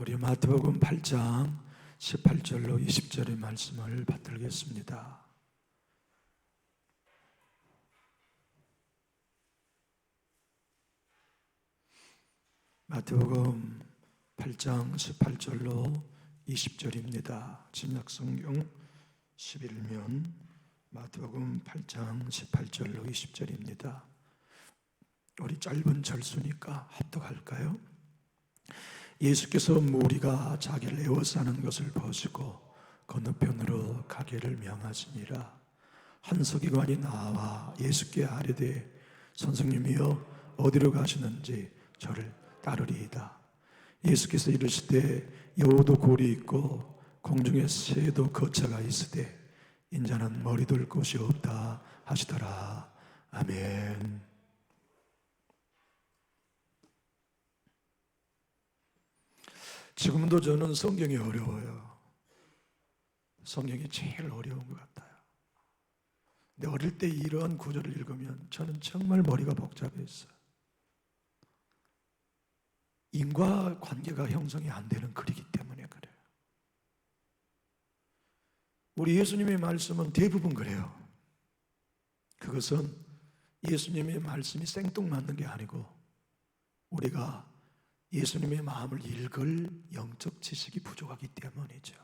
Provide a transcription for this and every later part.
우리 마태복음 8장 18절로 20절의 말씀을 받들겠습니다. 마태복음 8장 18절로 20절입니다. 진약성경 11면 마태복음 8장 18절로 20절입니다. 우리 짧은 절수니까 합독할까요? 예수께서 무리가 자기를 에워싸는 것을 보시고 건너편으로 가기를 명하시니라. 한 서기관이 나와 예수께 아뢰되 선생님이여 어디로 가시는지 저를 따르리이다. 예수께서 이르시되 여우도 굴이 있고 공중에 새도 거처가 있으되 인자는 머리 둘 곳이 없다 하시더라. 아멘. 지금도 저는 성경이 어려워요. 성경이 제일 어려운 것 같아요. 근데 어릴 때 이러한 구절을 읽으면 저는 정말 머리가 복잡했어요. 인과관계가 형성이 안 되는 글이기 때문에 그래요. 우리 예수님의 말씀은 대부분 그래요. 그것은 예수님의 말씀이 생뚱맞는 게 아니고 우리가 예수님의 마음을 읽을 영적 지식이 부족하기 때문이죠.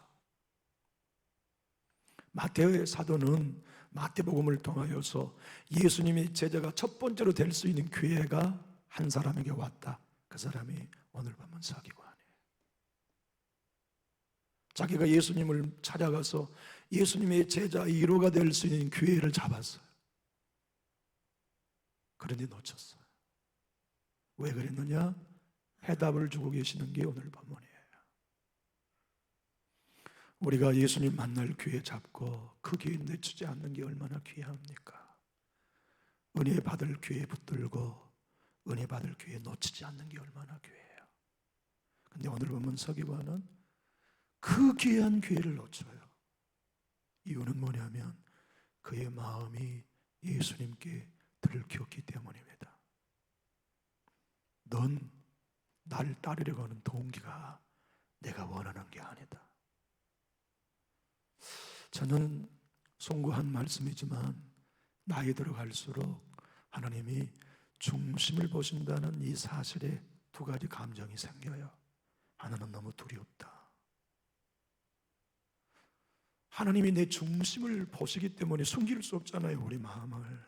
마태의 사도는 마태복음을 통하여서 예수님의 제자가 첫 번째로 될 수 있는 기회가 한 사람에게 왔다. 그 사람이 오늘 보면 서기관이에요. 자기가 예수님을 찾아가서 예수님의 제자 1호가 될 수 있는 기회를 잡았어요. 그런데 놓쳤어요. 왜 그랬느냐? 해답을 주고 계시는 게 오늘 본문이에요. 우리가 예수님 만날 기회 잡고 그 기회 놓치지 않는 게 얼마나 귀합니까? 은혜 받을 기회 붙들고 은혜 받을 기회 놓치지 않는 게 얼마나 귀해요. 근데 오늘 보면 서기관은 그 귀한 기회를 놓쳐요. 이유는 뭐냐면 그의 마음이 예수님께 들켰기 때문입니다. 넌 날 따르려고 하는 동기가 내가 원하는 게 아니다. 저는 송구한 말씀이지만 나이 들어갈수록 하나님이 중심을 보신다는 이 사실에 두 가지 감정이 생겨요. 하나는 너무 두렵다. 하나님이 내 중심을 보시기 때문에 숨길 수 없잖아요. 우리 마음을.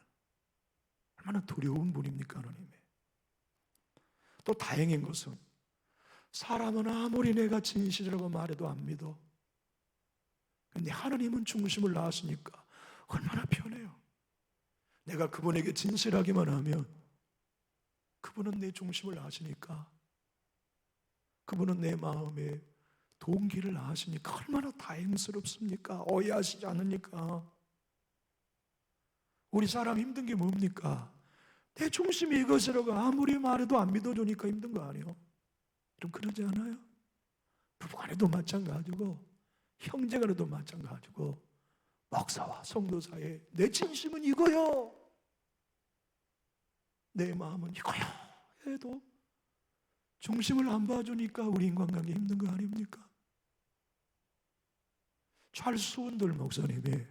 얼마나 두려운 분입니까 하나님이. 또 다행인 것은 사람은 아무리 내가 진실이라고 말해도 안 믿어. 근데 하나님은 중심을 아시니까 얼마나 편해요. 내가 그분에게 진실하기만 하면 그분은 내 중심을 아시니까, 그분은 내 마음의 동기를 아시니까 얼마나 다행스럽습니까? 오해하시지 않으니까. 우리 사람 힘든 게 뭡니까? 내 중심이 이것이라고 아무리 말해도 안 믿어주니까 힘든 거 아니에요? 좀 그러지 않아요? 부부간에도 마찬가지고 형제간에도 마찬가지고 목사와 성도 사이에 내 진심은 이거요, 내 마음은 이거요 해도 중심을 안 봐주니까 우리 인간관계 힘든 거 아닙니까? 찰스 원돌 목사님이,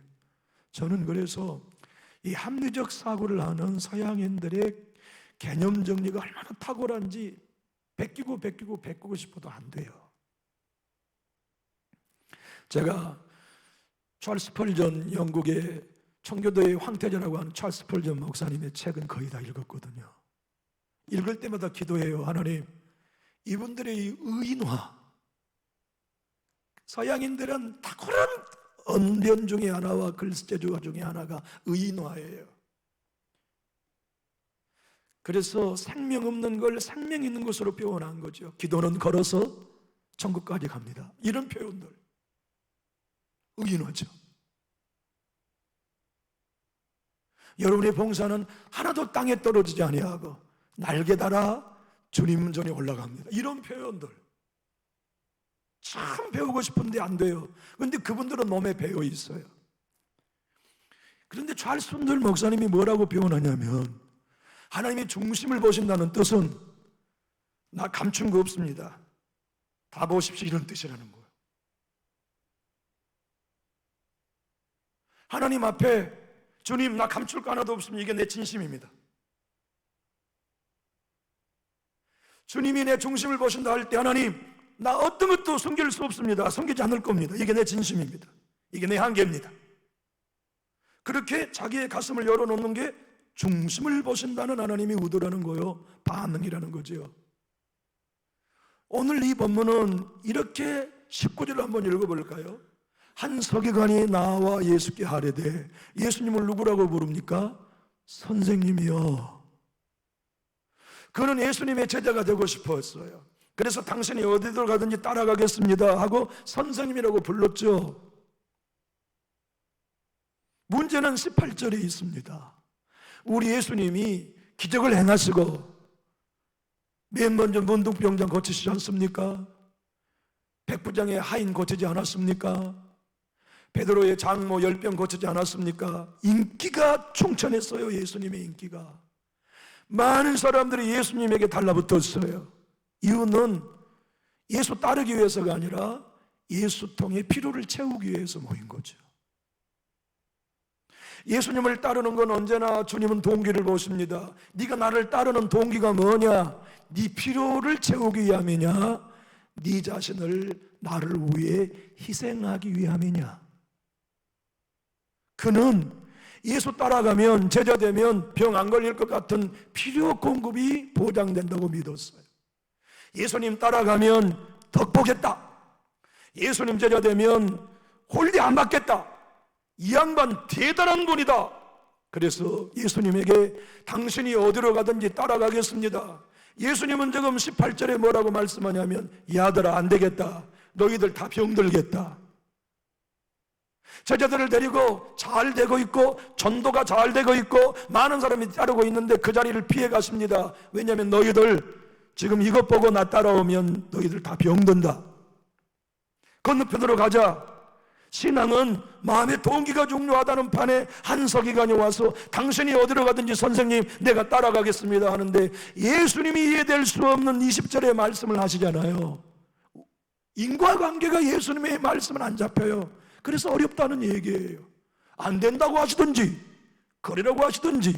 저는 그래서 이 합리적 사고를 하는 서양인들의 개념 정리가 얼마나 탁월한지 베끼고 싶어도 안 돼요. 제가 찰스 펄전, 영국의 청교도의 황태자라고 하는 찰스 펄전 목사님의 책은 거의 다 읽었거든요. 읽을 때마다 기도해요. 하나님, 이분들의 의인화, 서양인들은 탁월한 언변 중에 하나와 글재주 중에 하나가 의인화예요. 그래서 생명 없는 걸 생명 있는 것으로 표현한 거죠. 기도는 걸어서 천국까지 갑니다. 이런 표현들 의인화죠. 여러분의 봉사는 하나도 땅에 떨어지지 아니하고 날개 달아 주님 전에 올라갑니다. 이런 표현들 참 배우고 싶은데 안 돼요. 그런데 그분들은 몸에 배어 있어요. 그런데 찰스 원돌 목사님이 뭐라고 표현하냐면, 하나님의 중심을 보신다는 뜻은 나 감춘 거 없습니다. 가보십시오 이런 뜻이라는 거예요. 하나님 앞에 주님 나 감출 거 하나도 없습니다. 이게 내 진심입니다. 주님이 내 중심을 보신다 할 때 하나님 나 어떤 것도 숨길 수 없습니다. 숨기지 않을 겁니다. 이게 내 진심입니다. 이게 내 한계입니다. 그렇게 자기의 가슴을 열어놓는 게 중심을 보신다는 하나님의 의도라는 거요, 반응이라는 거죠. 오늘 이 본문은 이렇게 19절을 한번 읽어볼까요? 한 서기관이 나와 예수께 아뢰되, 예수님을 누구라고 부릅니까? 선생님이요. 그는 예수님의 제자가 되고 싶었어요. 그래서 당신이 어디를 가든지 따라가겠습니다 하고 선생님이라고 불렀죠. 문제는 18절에 있습니다. 우리 예수님이 기적을 행하시고 맨 먼저 문둥병장 고치시지 않습니까? 백부장의 하인 고치지 않았습니까? 베드로의 장모 열병 고치지 않았습니까? 인기가 충천했어요. 예수님의 인기가 많은 사람들이 예수님에게 달라붙었어요. 이유는 예수 따르기 위해서가 아니라 예수 통해 필요를 채우기 위해서 모인 거죠. 예수님을 따르는 건 언제나 주님은 동기를 보십니다. 네가 나를 따르는 동기가 뭐냐? 네 필요를 채우기 위함이냐? 네 자신을 나를 위해 희생하기 위함이냐? 그는 예수 따라가면, 제자 되면 병 안 걸릴 것 같은 필요 공급이 보장된다고 믿었어요. 예수님 따라가면 덕 보겠다. 예수님 제자 되면 홀대 안 받겠다. 이 양반 대단한 분이다. 그래서 예수님에게 당신이 어디로 가든지 따라가겠습니다. 예수님은 지금 18절에 뭐라고 말씀하냐면, 야들아 안 되겠다. 너희들 다 병들겠다. 제자들을 데리고 잘 되고 있고 전도가 잘 되고 있고 많은 사람이 따르고 있는데 그 자리를 피해 가십니다. 왜냐하면 너희들 지금 이것 보고 나 따라오면 너희들 다 병든다. 건너편으로 가자. 신앙은 마음의 동기가 중요하다는 판에 한 서기관이 와서 당신이 어디로 가든지 선생님 내가 따라가겠습니다 하는데 예수님이 이해될 수 없는 20절의 말씀을 하시잖아요. 인과관계가 예수님의 말씀은 안 잡혀요. 그래서 어렵다는 얘기예요. 안 된다고 하시든지 그러라고 하시든지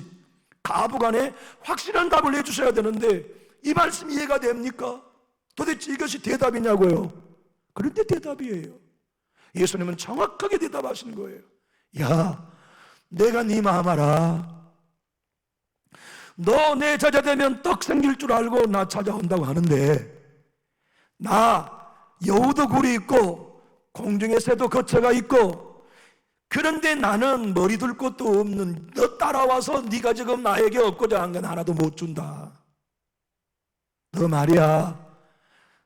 가부간에 확실한 답을 해주셔야 되는데 이 말씀 이해가 됩니까? 도대체 이것이 대답이냐고요? 그런데 대답이에요. 예수님은 정확하게 대답하시는 거예요. 야, 내가 네 마음 알아. 너 내 제자 되면 떡 생길 줄 알고 나 찾아온다고 하는데 나 여우도 굴이 있고 공중에 새도 거처가 있고 그런데 나는 머리 둘 곳도 없는 너 따라와서 네가 지금 나에게 얻고자 한 건 하나도 못 준다. 너 말이야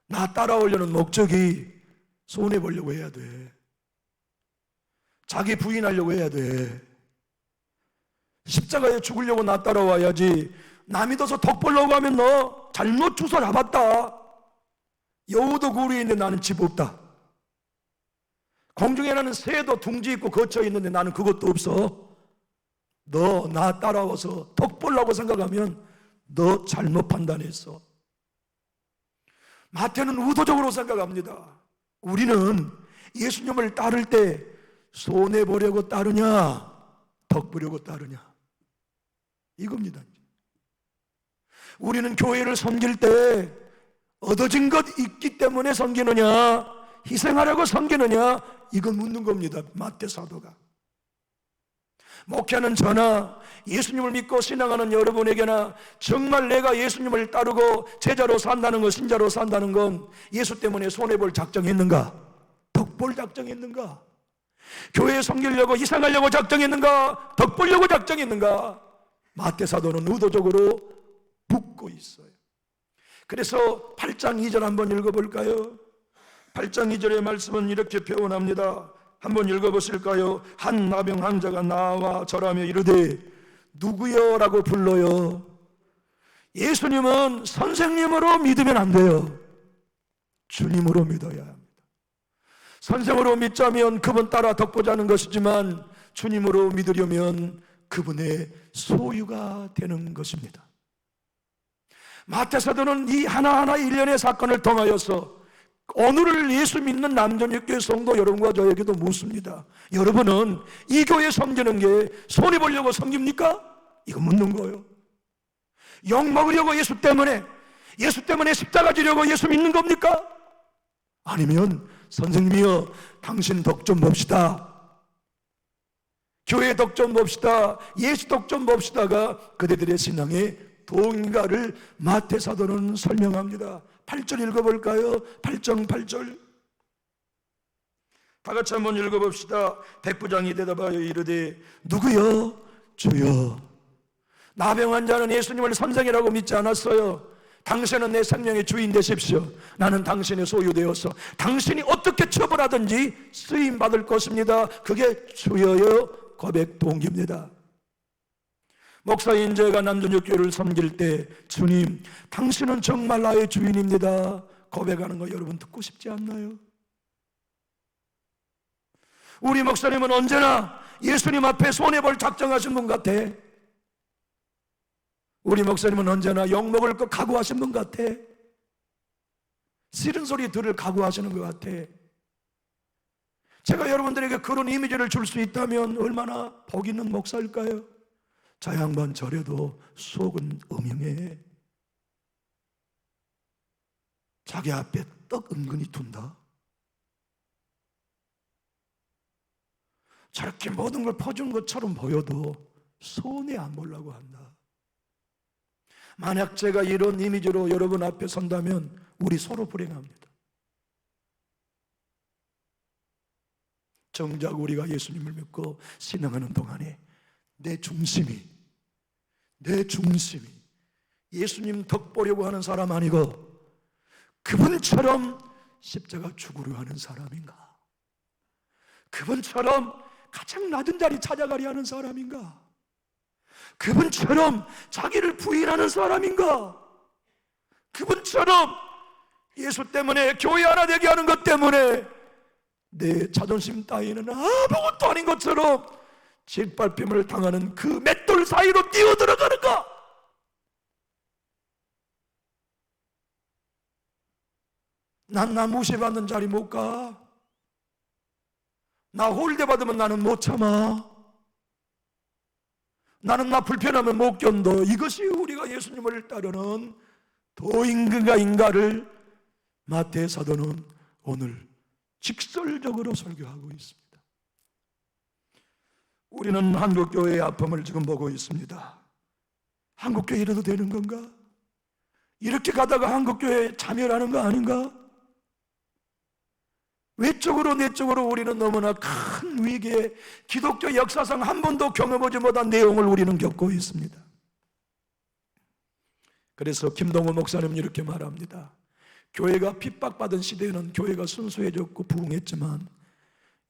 나 따라오려는 목적이 손해보려고 해야 돼. 자기 부인하려고 해야 돼. 십자가에 죽으려고 나 따라와야지. 나 믿어서 덕 보려고 하면 너 잘못 주워 잡았다. 여우도 굴이 있는데 나는 집 없다. 공중에 나는 새도 둥지 있고 거쳐 있는데 나는 그것도 없어. 너 나 따라와서 덕 보려고 생각하면 너 잘못 판단했어. 마태는 의도적으로 생각합니다. 우리는 예수님을 따를 때 손해보려고 따르냐 덕 보려고 따르냐 이겁니다. 우리는 교회를 섬길 때 얻어진 것 있기 때문에 섬기느냐 희생하려고 섬기느냐 이건 묻는 겁니다. 마태 사도가. 목회하는 저나 예수님을 믿고 신앙하는 여러분에게나 정말 내가 예수님을 따르고 제자로 산다는 것, 신자로 산다는 건 예수 때문에 손해볼 작정했는가? 덕볼 작정했는가? 교회에 섬기려고 희생하려고 작정했는가? 덕보려고 작정했는가? 마태 사도는 의도적으로 묻고 있어요. 그래서 8장 2절 한번 읽어볼까요? 8장 2절의 말씀은 이렇게 표현합니다. 한번 읽어보실까요? 한 나병 환자가 나와 절하며 이르되 누구여? 라고 불러요. 예수님은 선생님으로 믿으면 안 돼요. 주님으로 믿어야 합니다. 선생으로 믿자면 그분 따라 덕보자는 것이지만 주님으로 믿으려면 그분의 소유가 되는 것입니다. 마태 사도는 이 하나하나 일련의 사건을 통하여서 오늘을 예수 믿는 남전역교회 성도 여러분과 저에게도 묻습니다. 여러분은 이 교회 섬기는 게 손해보려고 섬깁니까? 이거 묻는 거예요. 욕 먹으려고 예수 때문에 십자가 지려고 예수 믿는 겁니까? 아니면 선생님이여 당신 덕 좀 봅시다, 교회 덕 좀 봅시다, 예수 덕 좀 봅시다가 그대들의 신앙의 도인가를 마태사도는 설명합니다. 8절 읽어볼까요? 8절 다 같이 한번 읽어봅시다. 백부장이 대답하여 이르되 누구요? 주여. 나병한 자는 예수님을 선생이라고 믿지 않았어요. 당신은 내 생명의 주인 되십시오. 나는 당신의 소유되어서 당신이 어떻게 처벌하든지 쓰임받을 것입니다. 그게 주여의 고백 동기입니다. 목사인 제가 남전역교회를 섬길 때 주님 당신은 정말 나의 주인입니다 고백하는 거 여러분 듣고 싶지 않나요? 우리 목사님은 언제나 예수님 앞에 손해볼 작정하신 분 같아. 우리 목사님은 언제나 욕먹을 거 각오하신 분 같아. 싫은 소리 들을 각오하시는 것 같아. 제가 여러분들에게 그런 이미지를 줄 수 있다면 얼마나 복 있는 목사일까요? 저 양반 저래도 속은 음흉해. 자기 앞에 떡 은근히 둔다. 저렇게 모든 걸 퍼준 것처럼 보여도 손해 안 보려고 한다. 만약 제가 이런 이미지로 여러분 앞에 선다면 우리 서로 불행합니다. 정작 우리가 예수님을 믿고 신앙하는 동안에 내 중심이 예수님 덕 보려고 하는 사람 아니고 그분처럼 십자가 죽으려 하는 사람인가? 그분처럼 가장 낮은 자리 찾아가려 하는 사람인가? 그분처럼 자기를 부인하는 사람인가? 그분처럼 예수 때문에 교회 하나 되게 하는 것 때문에 내 자존심 따위는 아무것도 아닌 것처럼 짓밟힘을 당하는 그 맷돌 사이로 뛰어들어가는가? 난 나 무시받는 자리 못 가. 나 홀대받으면 나는 못 참아. 나는 나 불편하면 못 견뎌. 이것이 우리가 예수님을 따르는 도인가인가를 마태 사도는 오늘 직설적으로 설교하고 있습니다. 우리는 한국교회의 아픔을 지금 보고 있습니다. 한국교회 이래도 되는 건가? 이렇게 가다가 한국교회에 참여하는 거 아닌가? 외적으로 내적으로 우리는 너무나 큰 위기에 기독교 역사상 한 번도 경험하지 못한 내용을 우리는 겪고 있습니다. 그래서 김동호 목사님은 이렇게 말합니다. 교회가 핍박받은 시대에는 교회가 순수해졌고 부흥했지만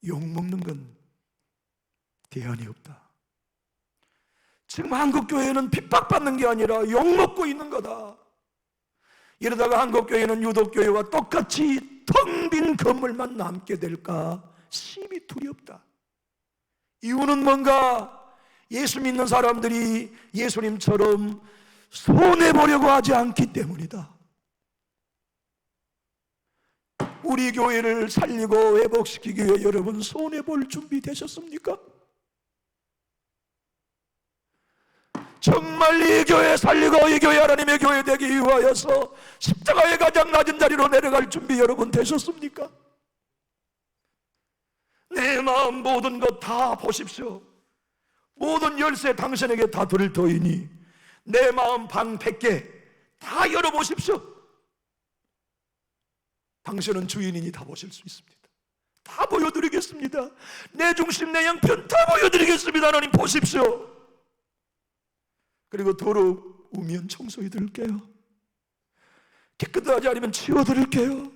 욕먹는 건 대안이 없다. 지금 한국교회는 핍박받는 게 아니라 욕먹고 있는 거다. 이러다가 한국교회는 유독교회와 똑같이 텅 빈 건물만 남게 될까 심히 두렵다. 이유는 뭔가? 예수 믿는 사람들이 예수님처럼 손해보려고 하지 않기 때문이다. 우리 교회를 살리고 회복시키기 위해 여러분 손해볼 준비 되셨습니까? 정말 이 교회 살리고 이 교회 하나님의 교회 되기 위하여서 십자가의 가장 낮은 자리로 내려갈 준비 여러분 되셨습니까? 내 마음 모든 것 다 보십시오. 모든 열쇠 당신에게 다 드릴 터이니 내 마음 방 100개 다 열어보십시오. 당신은 주인이니 다 보실 수 있습니다. 다 보여드리겠습니다. 내 중심 내 양편 다 보여드리겠습니다. 하나님 보십시오. 그리고 더러우면 청소해 드릴게요. 깨끗하지 않으면 치워 드릴게요.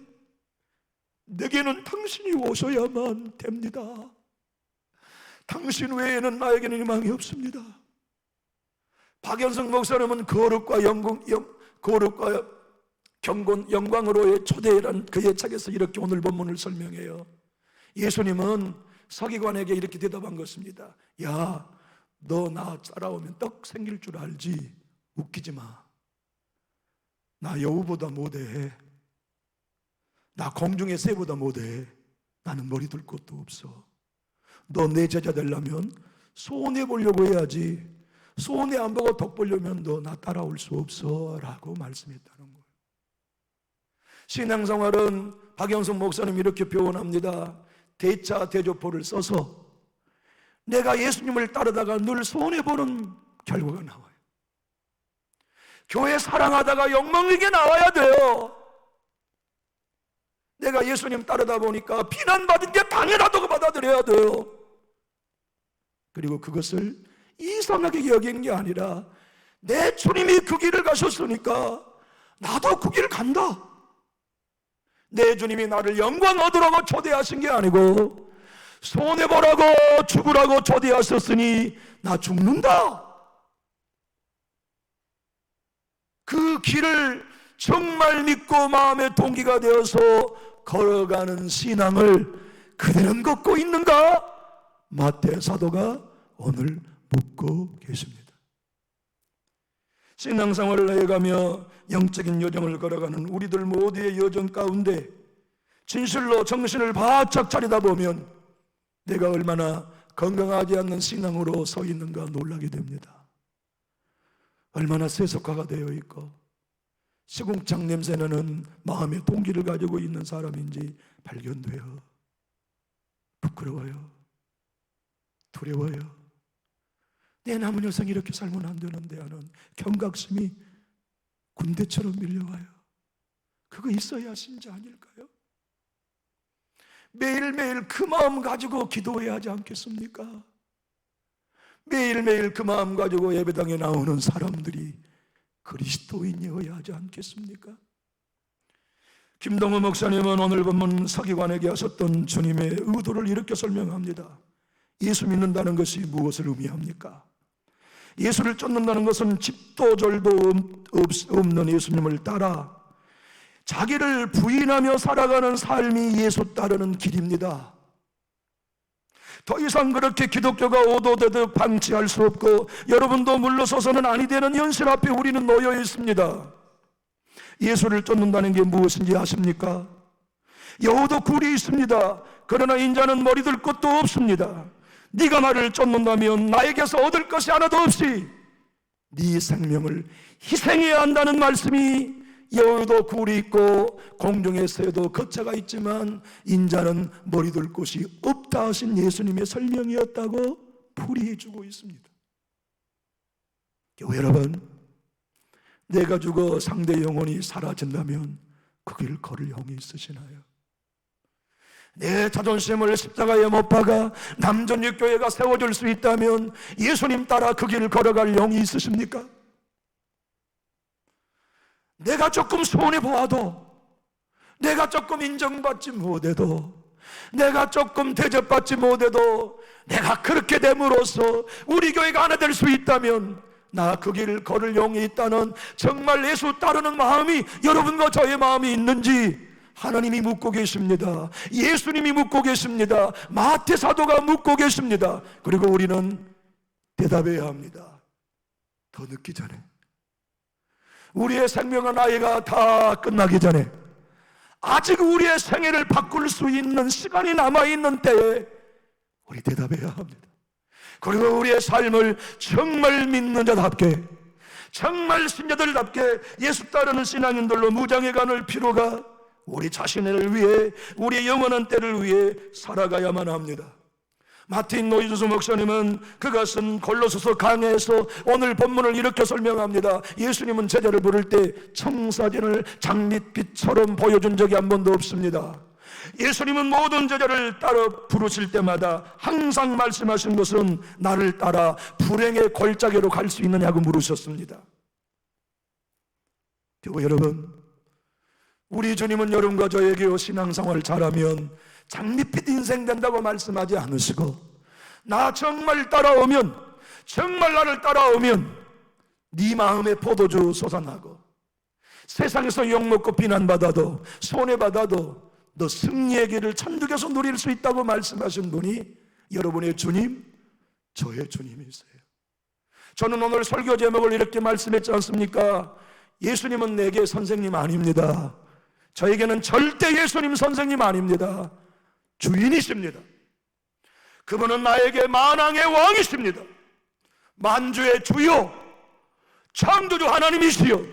내게는 당신이 오셔야만 됩니다. 당신 외에는 나에게는 희망이 없습니다. 박연성 목사님은 거룩과 경건 영광으로의 초대란 그의 책에서 이렇게 오늘 본문을 설명해요. 예수님은 서기관에게 이렇게 대답한 것입니다. 야, 너 나 따라오면 떡 생길 줄 알지? 웃기지 마. 나 여우보다 못해. 나 공중의 새보다 못해. 나는 머리 둘 곳도 없어. 너 내 제자 되려면 손해 보려고 해야지. 손해 안 보고 덕 보려면 너 나 따라올 수 없어 라고 말씀했다는 거예요. 신앙생활은 박영성 목사님이 이렇게 표현합니다. 대차 대조포를 써서 내가 예수님을 따르다가 늘 손해보는 결과가 나와요. 교회 사랑하다가 욕먹는 나와야 돼요. 내가 예수님 따르다 보니까 비난받은 게 당연하다고 받아들여야 돼요. 그리고 그것을 이상하게 여긴 게 아니라 내 주님이 그 길을 가셨으니까 나도 그 길을 간다. 내 주님이 나를 영광 얻으라고 초대하신 게 아니고 손해보라고 죽으라고 초대하셨으니 나 죽는다. 그 길을 정말 믿고 마음의 동기가 되어서 걸어가는 신앙을 그대는 걷고 있는가? 마태 사도가 오늘 묻고 계십니다. 신앙생활을 해가며 영적인 여정을 걸어가는 우리들 모두의 여정 가운데 진실로 정신을 바짝 차리다 보면 내가 얼마나 건강하지 않는 신앙으로 서 있는가 놀라게 됩니다. 얼마나 세속화가 되어 있고 시궁창 냄새나는 마음의 동기를 가지고 있는 사람인지 발견돼요. 부끄러워요. 두려워요. 내 남은 여생이 이렇게 살면 안 되는데 하는 경각심이 군대처럼 밀려와요. 그거 있어야 신자 아닐까요? 매일매일 그 마음 가지고 기도해야 하지 않겠습니까? 매일매일 그 마음 가지고 예배당에 나오는 사람들이 그리스도인이어야 하지 않겠습니까? 김동호 목사님은 오늘 본문 서기관에게 하셨던 주님의 의도를 이렇게 설명합니다. 예수 믿는다는 것이 무엇을 의미합니까? 예수를 쫓는다는 것은 집도 절도 없는 예수님을 따라 자기를 부인하며 살아가는 삶이 예수 따르는 길입니다. 더 이상 그렇게 기독교가 오도되듯 방치할 수 없고 여러분도 물러서서는 아니 되는 현실 앞에 우리는 놓여 있습니다. 예수를 쫓는다는 게 무엇인지 아십니까? 여호도 굴이 있습니다. 그러나 인자는 머리 둘 것도 없습니다. 네가 나를 쫓는다면 나에게서 얻을 것이 하나도 없이 네 생명을 희생해야 한다는 말씀이 여호도 굴이 있고 공중의 새도 거처가 있지만 인자는 머리 둘 곳이 없다 하신 예수님의 설명이었다고 풀이해주고 있습니다. 교회 여러분, 내가 죽어 상대 영혼이 사라진다면 그 길 걸을 영이 있으시나요? 내 자존심을 십자가에 못 박아 남전육교회가 세워질 수 있다면 예수님 따라 그 길을 걸어갈 영이 있으십니까? 내가 조금 손해보아도, 내가 조금 인정받지 못해도, 내가 조금 대접받지 못해도 내가 그렇게 됨으로써 우리 교회가 하나 될 수 있다면 나 그 길을 걸을 영이 있다는 정말 예수 따르는 마음이 여러분과 저의 마음이 있는지 하나님이 묻고 계십니다. 예수님이 묻고 계십니다. 마태 사도가 묻고 계십니다. 그리고 우리는 대답해야 합니다. 더 늦기 전에, 우리의 생명과 나이가 다 끝나기 전에, 아직 우리의 생애를 바꿀 수 있는 시간이 남아있는 때에 우리 대답해야 합니다. 그리고 우리의 삶을 정말 믿는 자답게, 정말 신자들답게 예수 따르는 신앙인들로 무장해 가는 필요가 우리 자신을 위해, 우리의 영원한 때를 위해 살아가야만 합니다. 마틴 노이즈 목사님은 그것은 골로새서 강해에서 오늘 본문을 이렇게 설명합니다. 예수님은 제자를 부를 때 청사진을 장밋빛처럼 보여준 적이 한 번도 없습니다. 예수님은 모든 제자를 따라 부르실 때마다 항상 말씀하신 것은 나를 따라 불행의 골짜기로 갈 수 있느냐고 물으셨습니다. 교회 여러분, 우리 주님은 여러분과 저에게 신앙생활을 잘하면 장밋빛 인생 된다고 말씀하지 않으시고, 나 정말 따라오면, 정말 나를 따라오면 네 마음에 포도주 솟아나고 세상에서 욕먹고 비난받아도 손해받아도 너 승리의 길을 천국에서 누릴 수 있다고 말씀하신 분이 여러분의 주님, 저의 주님이세요. 저는 오늘 설교 제목을 이렇게 말씀했지 않습니까? 예수님은 내게 선생님 아닙니다. 저에게는 절대 예수님 선생님 아닙니다. 주인이십니다. 그분은 나에게 만왕의 왕이십니다. 만주의 주요, 창조주 하나님이시여,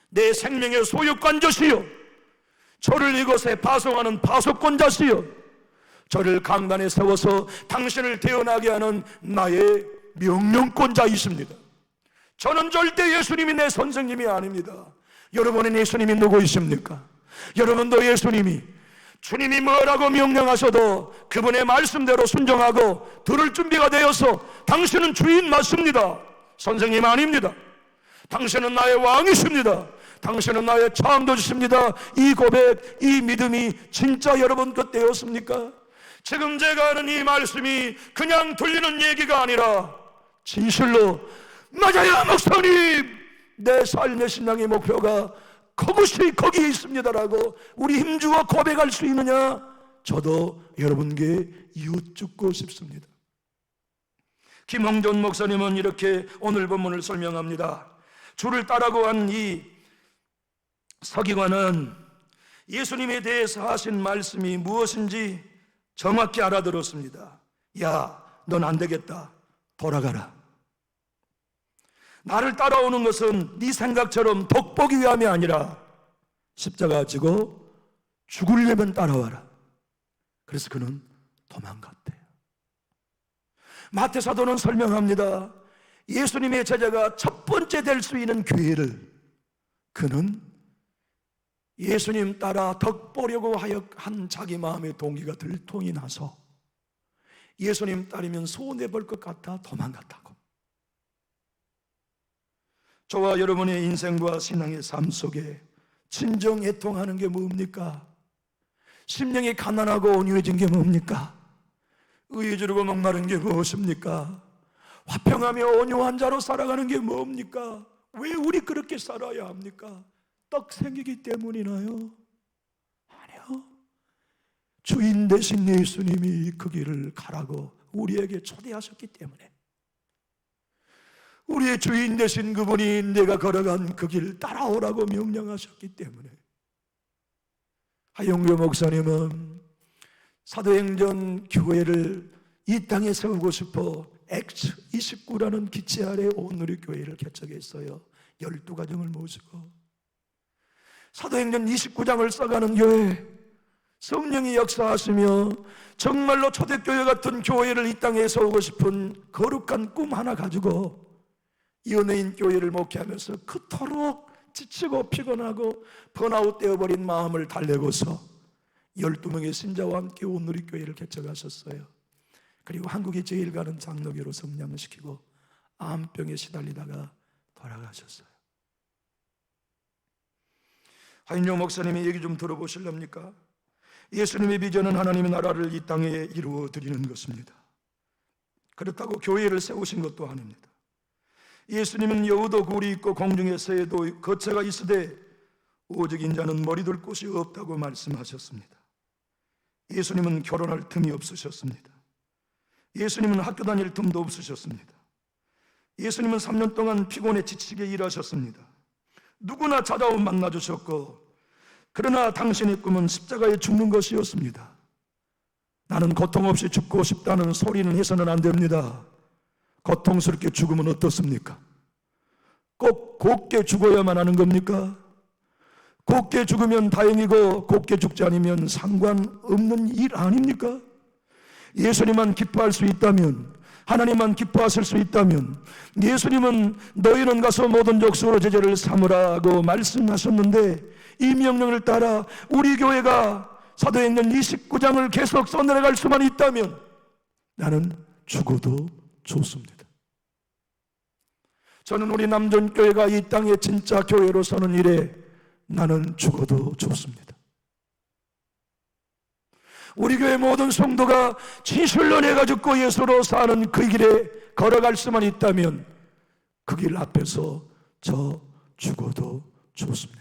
내 생명의 소유권자시여, 저를 이곳에 파송하는 파송권자시여, 저를 강단에 세워서 당신을 태어나게 하는 나의 명령권자이십니다. 저는 절대 예수님이 내 선생님이 아닙니다. 여러분은 예수님이 누구이십니까? 여러분도 예수님이 주님이 뭐라고 명령하셔도 그분의 말씀대로 순종하고 들을 준비가 되어서 당신은 주인 맞습니다. 선생님 아닙니다. 당신은 나의 왕이십니다. 당신은 나의 창조주십니다. 이 고백, 이 믿음이 진짜 여러분 것 되었습니까? 지금 제가 하는 이 말씀이 그냥 들리는 얘기가 아니라 진실로 맞아요 목사님, 내 삶의 신앙의 목표가 그것이 거기에 있습니다라고 우리 힘주어 고백할 수 있느냐? 저도 여러분께 여쭙고 싶습니다. 김홍준 목사님은 이렇게 오늘 본문을 설명합니다. 주를 따라고 한 이 서기관은 예수님에 대해서 하신 말씀이 무엇인지 정확히 알아들었습니다. 야, 넌 안 되겠다. 돌아가라. 나를 따라오는 것은 네 생각처럼 덕보기 위함이 아니라 십자가 지고 죽으려면 따라와라. 그래서 그는 도망갔대요. 마태 사도는 설명합니다. 예수님의 제자가 첫 번째 될 수 있는 기회를 그는 예수님 따라 덕보려고 하여 한 자기 마음의 동기가 들통이 나서 예수님 따르면 손해볼 것 같아 도망갔다고. 저와 여러분의 인생과 신앙의 삶 속에 진정 애통하는 게 뭡니까? 심령이 가난하고 온유해진 게 뭡니까? 의에 주르고 목마른 게 무엇입니까? 화평하며 온유한 자로 살아가는 게 뭡니까? 왜 우리 그렇게 살아야 합니까? 떡 생기기 때문이나요? 아니요. 주인 되신 예수님이 그 길을 가라고 우리에게 초대하셨기 때문에, 우리의 주인 되신 그분이 내가 걸어간 그 길 따라오라고 명령하셨기 때문에. 하영교 목사님은 사도행전 교회를 이 땅에 세우고 싶어 X29라는 기체 아래 온누리교회를 개척했어요. 12가정을 모시고 사도행전 29장을 써가는 교회, 성령이 역사하시며 정말로 초대교회 같은 교회를 이 땅에 세우고 싶은 거룩한 꿈 하나 가지고 연예인 교회를 목회하면서 그토록 지치고 피곤하고 번아웃 되어버린 마음을 달래고서 12명의 신자와 함께 온누리교회를 개척하셨어요. 그리고 한국의 제일 가는 장로교로 성량을 시키고 암병에 시달리다가 돌아가셨어요. 하인영 목사님의 얘기 좀 들어보실랍니까? 예수님의 비전은 하나님의 나라를 이 땅에 이루어 드리는 것입니다. 그렇다고 교회를 세우신 것도 아닙니다. 예수님은 여우도 굴이 있고 공중의 새에도 거처가 있으되 오직 인자는 머리 둘 곳이 없다고 말씀하셨습니다. 예수님은 결혼할 틈이 없으셨습니다. 예수님은 학교 다닐 틈도 없으셨습니다. 예수님은 3년 동안 피곤에 지치게 일하셨습니다. 누구나 찾아오면 만나주셨고, 그러나 당신의 꿈은 십자가에 죽는 것이었습니다. 나는 고통 없이 죽고 싶다는 소리는 해서는 안 됩니다. 고통스럽게 죽으면 어떻습니까? 꼭 곱게 죽어야만 하는 겁니까? 곱게 죽으면 다행이고 곱게 죽지 않으면 상관없는 일 아닙니까? 예수님만 기뻐할 수 있다면, 하나님만 기뻐하실 수 있다면, 예수님은 너희는 가서 모든 족속으로 제자를 삼으라고 말씀하셨는데, 이 명령을 따라 우리 교회가 사도행전 29장을 계속 써내려갈 수만 있다면 나는 죽어도 좋습니다. 저는 우리 남전교회가 이 땅에 진짜 교회로 서는 일에 나는 죽어도 좋습니다. 우리 교회 모든 성도가 진실로 내가 죽고 예수로 사는 그 길에 걸어갈 수만 있다면 그 길 앞에서 저 죽어도 좋습니다.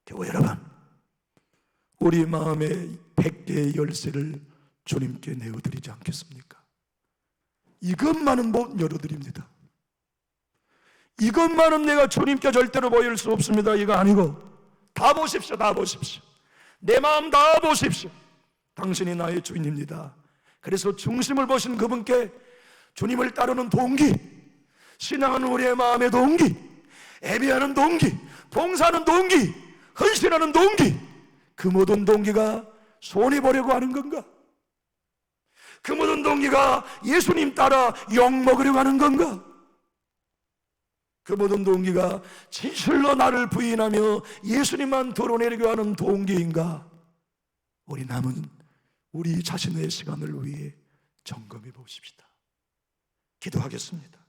교회 여러분, 우리 마음의 100개의 열쇠를 주님께 내어드리지 않겠습니까? 이것만은 못 열어드립니다. 이것만은 내가 주님께 절대로 보일 수 없습니다. 이거 아니고 다 보십시오. 다 보십시오. 내 마음 다 보십시오. 당신이 나의 주인입니다. 그래서 중심을 보신 그분께 주님을 따르는 동기, 신앙하는 우리의 마음의 동기, 예배하는 동기, 봉사하는 동기, 헌신하는 동기, 그 모든 동기가 손해보려고 하는 건가? 그 모든 동기가 예수님 따라 욕먹으려고 하는 건가? 그 모든 동기가 진실로 나를 부인하며 예수님만 드러내려고 하는 동기인가? 우리 남은 우리 자신의 시간을 위해 점검해 보십시다. 기도하겠습니다.